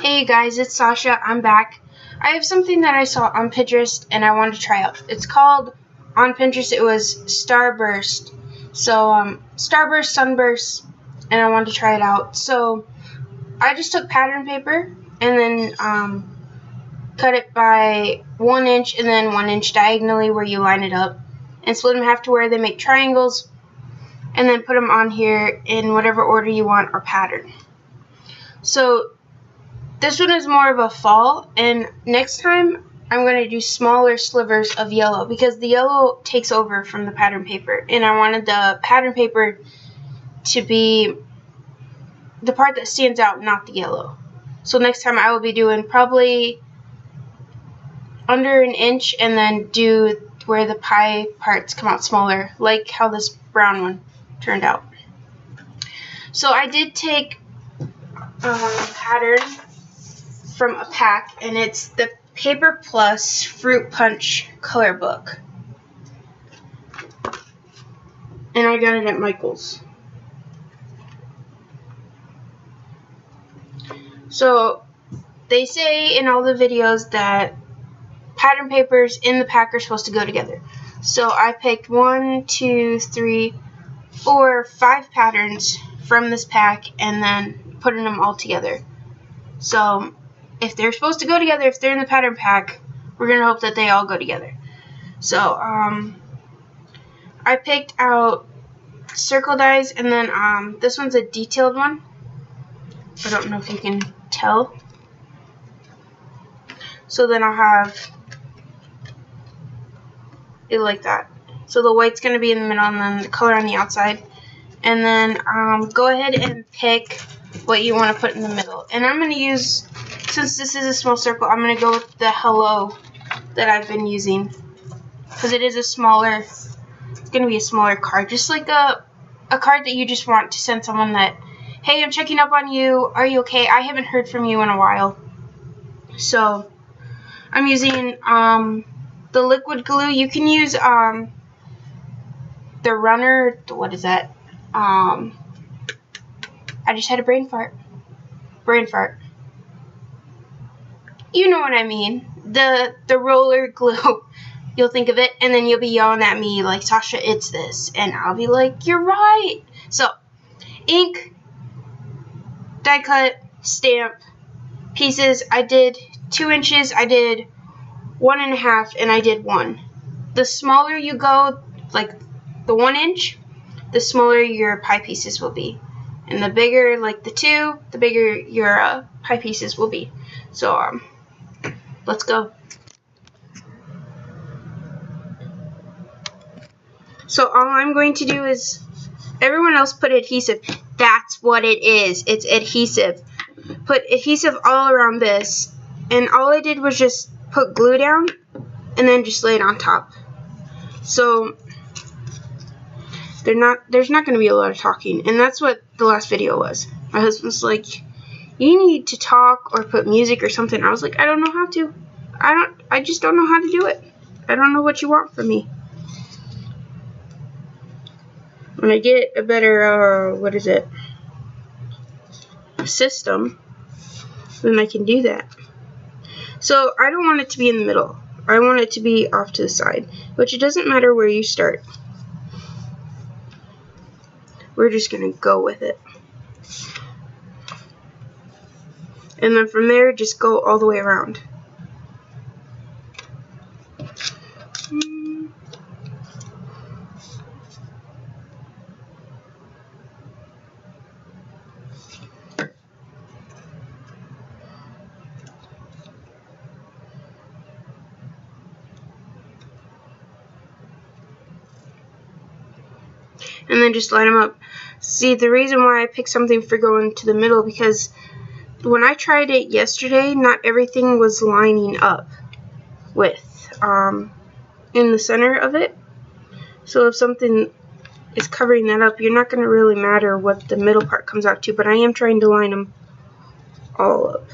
Hey guys, it's Sasha. I'm back. I have something that I saw on Pinterest and I wanted to try out. It's called, on Pinterest, it was Starburst. So, Starburst, Sunburst, and I wanted to try it out. So, I just took pattern paper and then cut it by 1 inch and then 1 inch diagonally where you line it up. And split them in half to where they make triangles. And then put them on here in whatever order you want or pattern. So, this one is more of a fall, and next time I'm going to do smaller slivers of yellow because the yellow takes over from the pattern paper, and I wanted the pattern paper to be the part that stands out, not the yellow. So next time I will be doing probably under 1 inch and then do where the pie parts come out smaller, like how this brown one turned out. So I did take pattern from a pack, and it's the Paper Plus Fruit Punch color book, and I got it at Michael's. So they say in all the videos that pattern papers in the pack are supposed to go together. So I picked 1, 2, 3, 4, 5 patterns from this pack and then putting them all together. So if they're supposed to go together, if they're in the pattern pack, we're going to hope that they all go together. So, I picked out circle dies, and then, this one's a detailed one. I don't know if you can tell. So then I'll have it like that. So the white's going to be in the middle, and then the color on the outside. And then, go ahead and pick what you want to put in the middle. And I'm going to use, since this is a small circle, I'm going to go with the hello that I've been using. Because it is a smaller, it's going to be a smaller card. Just like a card that you just want to send someone that, hey, I'm checking up on you. Are you okay? I haven't heard from you in a while. So, I'm using the liquid glue. You can use the runner, what is that? I just had a brain fart. You know what I mean. The roller glue. You'll think of it, and then you'll be yelling at me like, Sasha, it's this. And I'll be like, you're right. So, ink, die cut, stamp, pieces. I did 2 inches, I did 1.5, and I did 1. The smaller you go, like the 1 inch, the smaller your pie pieces will be. And the bigger, like the 2, the bigger your pie pieces will be. So, let's go. So all I'm going to do is, everyone else put adhesive. That's what it is. It's adhesive. Put adhesive all around this. And all I did was just put glue down and then just lay it on top. So there's not going to be a lot of talking. And that's what the last video was. My husband's like, you need to talk or put music or something. I was like, I don't know how to. I just don't know how to do it. I don't know what you want from me. When I get a better, system, then I can do that. So I don't want it to be in the middle. I want it to be off to the side, which it doesn't matter where you start. We're just going to go with it. And then from there, just go all the way around. And then just line them up. See, the reason why I picked something for going to the middle, because when I tried it yesterday, not everything was lining up with in the center of it. So if something is covering that up, you're not going to really matter what the middle part comes out to, but I am trying to line them all up.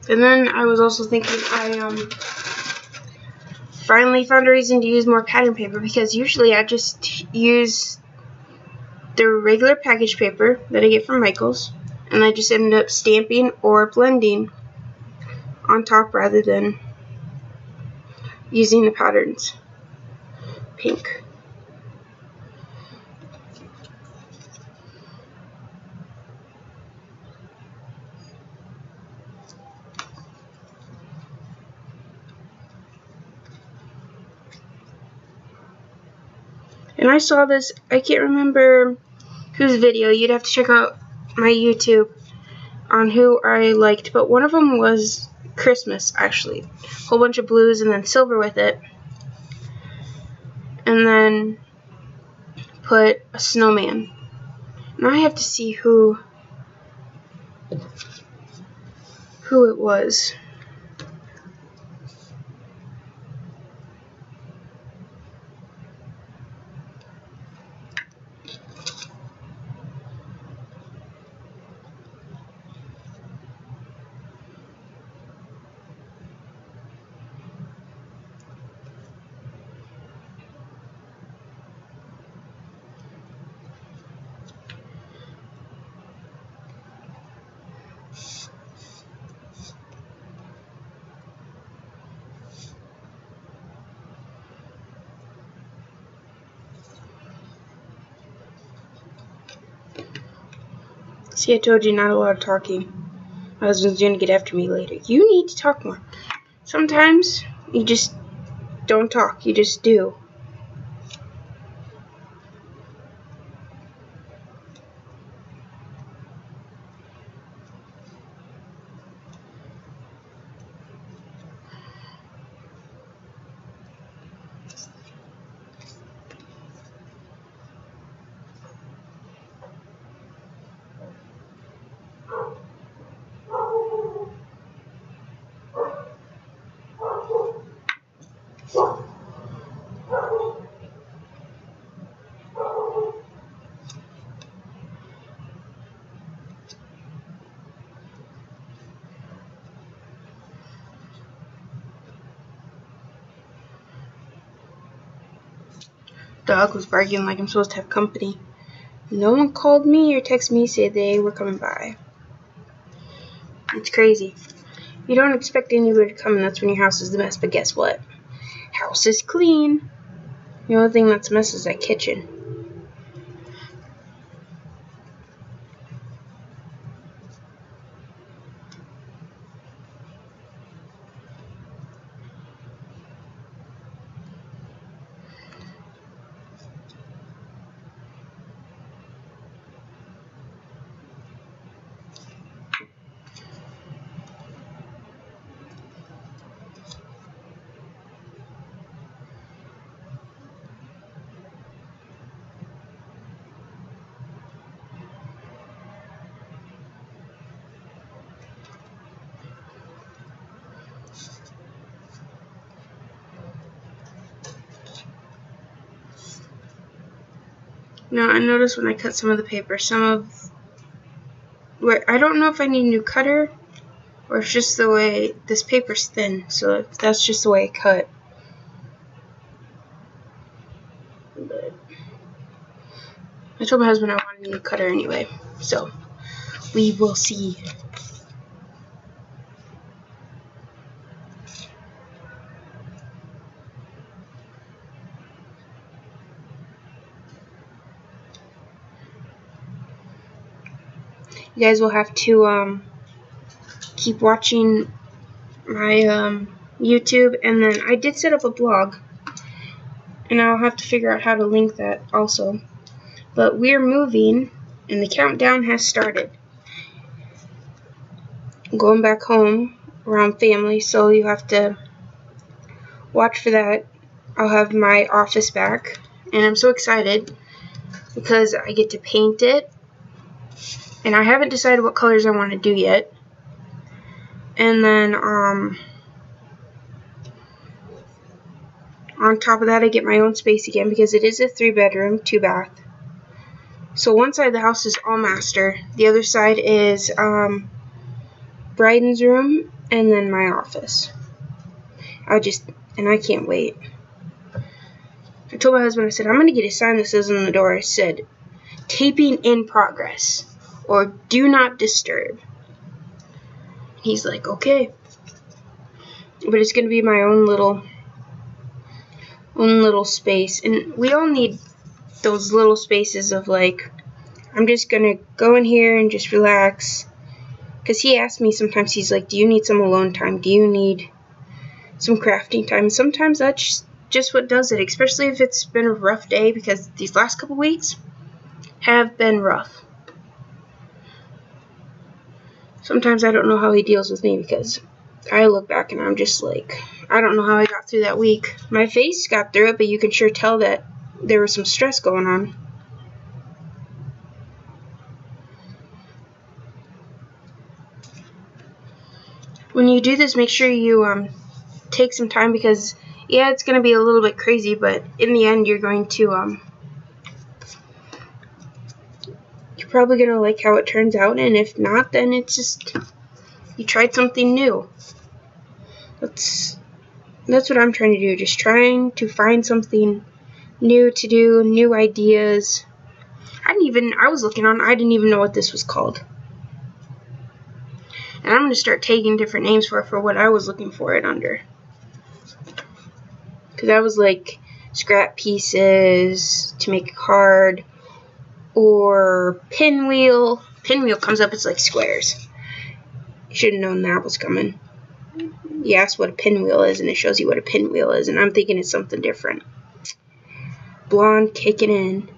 And then I was also thinking I finally found a reason to use more pattern paper, because usually I just use the regular package paper that I get from Michael's, and I just ended up stamping or blending on top rather than using the patterns. Pink. And I saw this, I can't remember whose video, you'd have to check out my YouTube on who I liked, but one of them was Christmas, actually. A whole bunch of blues and then silver with it. And then put a snowman. Now I have to see who it was. See, I told you not a lot of talking. My husband's gonna get after me later. You need to talk more. Sometimes you just don't talk, you just do. Dog was barking like I'm supposed to have company. No one called me or texted me, said they were coming by. It's crazy. You don't expect anybody to come, and that's when your house is a mess. But guess what? House is clean. The only thing that's a mess is that kitchen. Now, I noticed when I cut some of the paper, I don't know if I need a new cutter or it's just the way this paper's thin, so that's just the way I cut. But I told my husband I wanted a new cutter anyway, so we will see. You guys will have to keep watching my YouTube, and then I did set up a blog, and I'll have to figure out how to link that also. But we're moving, and the countdown has started. I'm going back home around family, so you have to watch for that. I'll have my office back, and I'm so excited because I get to paint it. And I haven't decided what colors I want to do yet. And then, on top of that, I get my own space again because it is a 3-bedroom, 2-bath. So one side of the house is all master. The other side is Bryden's room and then my office. I can't wait. I told my husband, I said, I'm going to get a sign that says on the door, it said, taping in progress, or do not disturb. He's like, okay. But it's going to be my own little space. And we all need those little spaces of like, I'm just going to go in here and just relax. Because he asks me sometimes, he's like, do you need some alone time? Do you need some crafting time? And sometimes that's just what does it, especially if it's been a rough day, because these last couple weeks have been rough. Sometimes I don't know how he deals with me, because I look back and I'm just like, I don't know how I got through that week. My face got through it, but you can sure tell that there was some stress going on. When you do this, make sure you take some time, because yeah, it's going to be a little bit crazy, but in the end you're going to you're probably going to like how it turns out, and if not, then it's just you tried something new. That's what I'm trying to do, just trying to find something new to do, new ideas. I didn't even know what this was called. And I'm going to start taking different names for what I was looking for it under. Because I was like, scrap pieces to make a card, or pinwheel. Pinwheel comes up, it's like squares. You should have known that was coming. You ask what a pinwheel is, and it shows you what a pinwheel is, and I'm thinking it's something different. Blonde kicking in.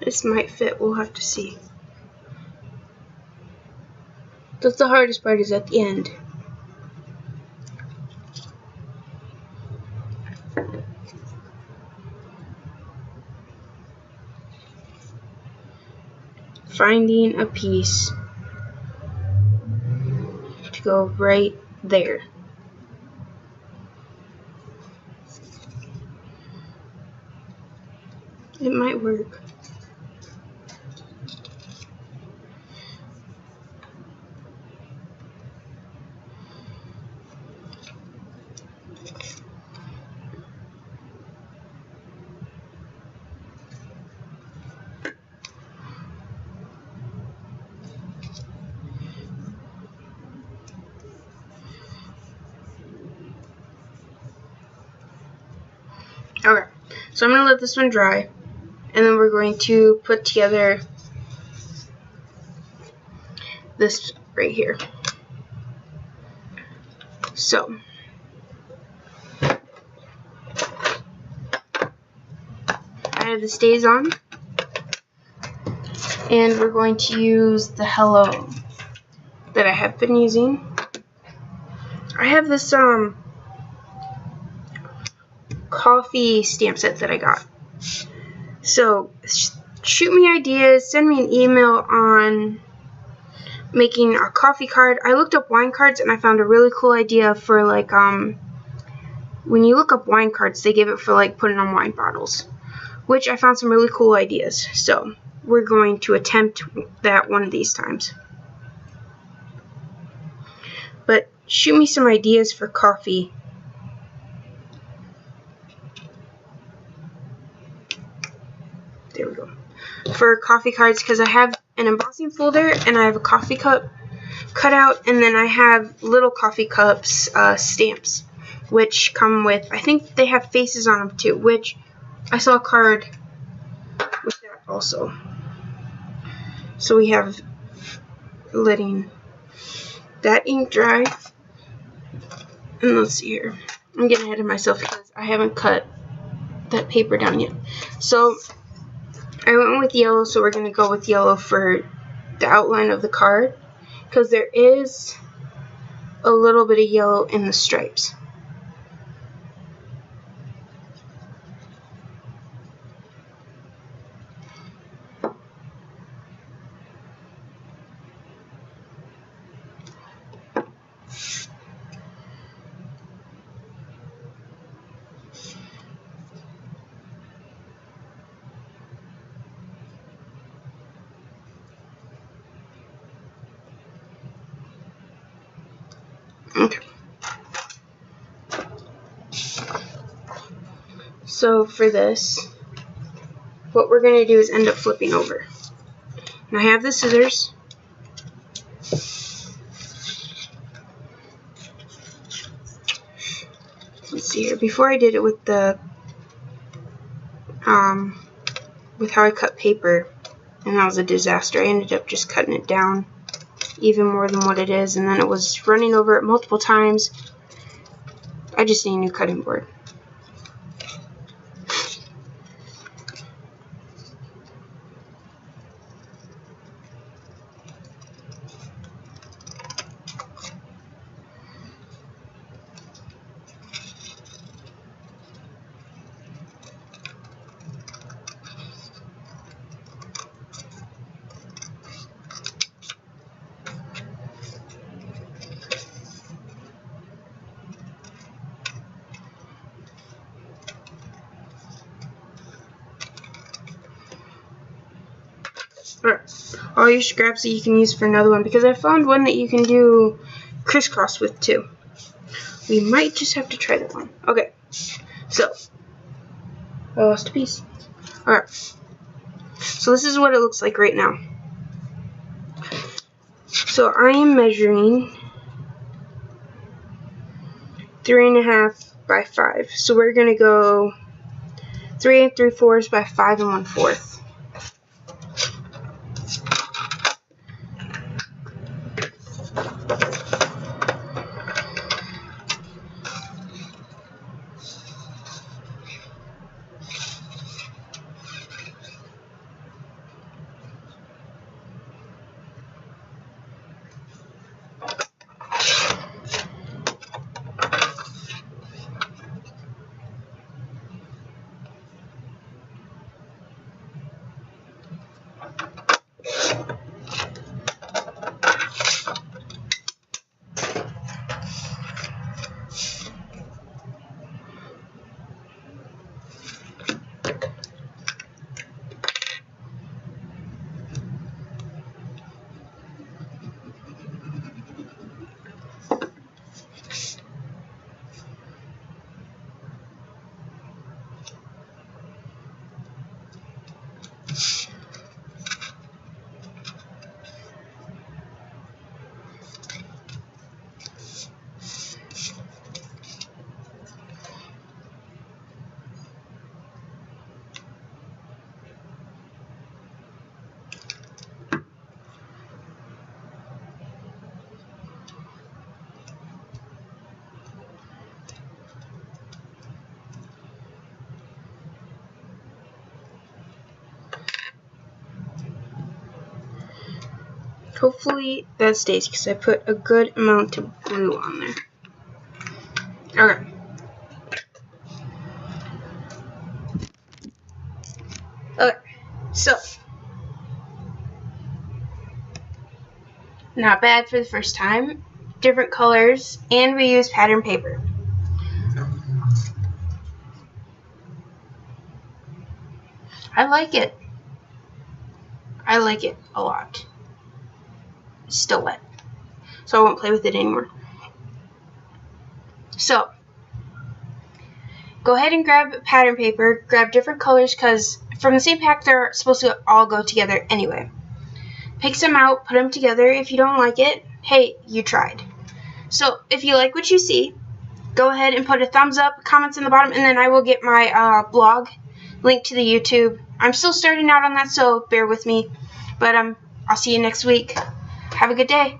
This might fit, we'll have to see. That's the hardest part, is at the end. Finding a piece to go right there. It might work. Okay, so I'm going to let this one dry, and then we're going to put together this right here. So, I have the stays on, and we're going to use the Hello that I have been using. I have this coffee stamp set that I got. So shoot me ideas, send me an email on making a coffee card. I looked up wine cards and I found a really cool idea for like when you look up wine cards, they give it for like putting on wine bottles, which I found some really cool ideas. So we're going to attempt that one of these times. But shoot me some ideas for coffee. There we go. For coffee cards, because I have an embossing folder and I have a coffee cup cut out, and then I have little coffee cups stamps, which come with, I think they have faces on them too, which I saw a card with that also. So we have letting that ink dry. And let's see here. I'm getting ahead of myself because I haven't cut that paper down yet. So I went with yellow, so we're going to go with yellow for the outline of the card, because there is a little bit of yellow in the stripes. Okay. So for this, what we're going to do is end up flipping over. And I have the scissors. Let's see here. Before I did it with the with how I cut paper, and that was a disaster. I ended up just cutting it down even more than what it is, and then it was running over it multiple times. I just need a new cutting board. All your scraps that you can use for another one, because I found one that you can do crisscross with too. We might just have to try that one. Okay, so I lost a piece. Alright, so this is what it looks like right now. So I am measuring 3.5 by 5. So we're gonna go 3 3/4 by 5 1/4. Hopefully that stays, because I put a good amount of glue on there. Okay. Okay, so not bad for the first time. Different colors, and we use pattern paper. I like it. I like it a lot. It's still wet, so I won't play with it anymore. So go ahead and grab pattern paper, grab different colors, because from the same pack they're supposed to all go together anyway. Pick some out, put them together. If you don't like it, hey, you tried. So if you like what you see, go ahead and put a thumbs up, comments in the bottom, and then I will get my blog link to the YouTube. I'm still starting out on that, so bear with me. But I'll see you next week. Have a good day.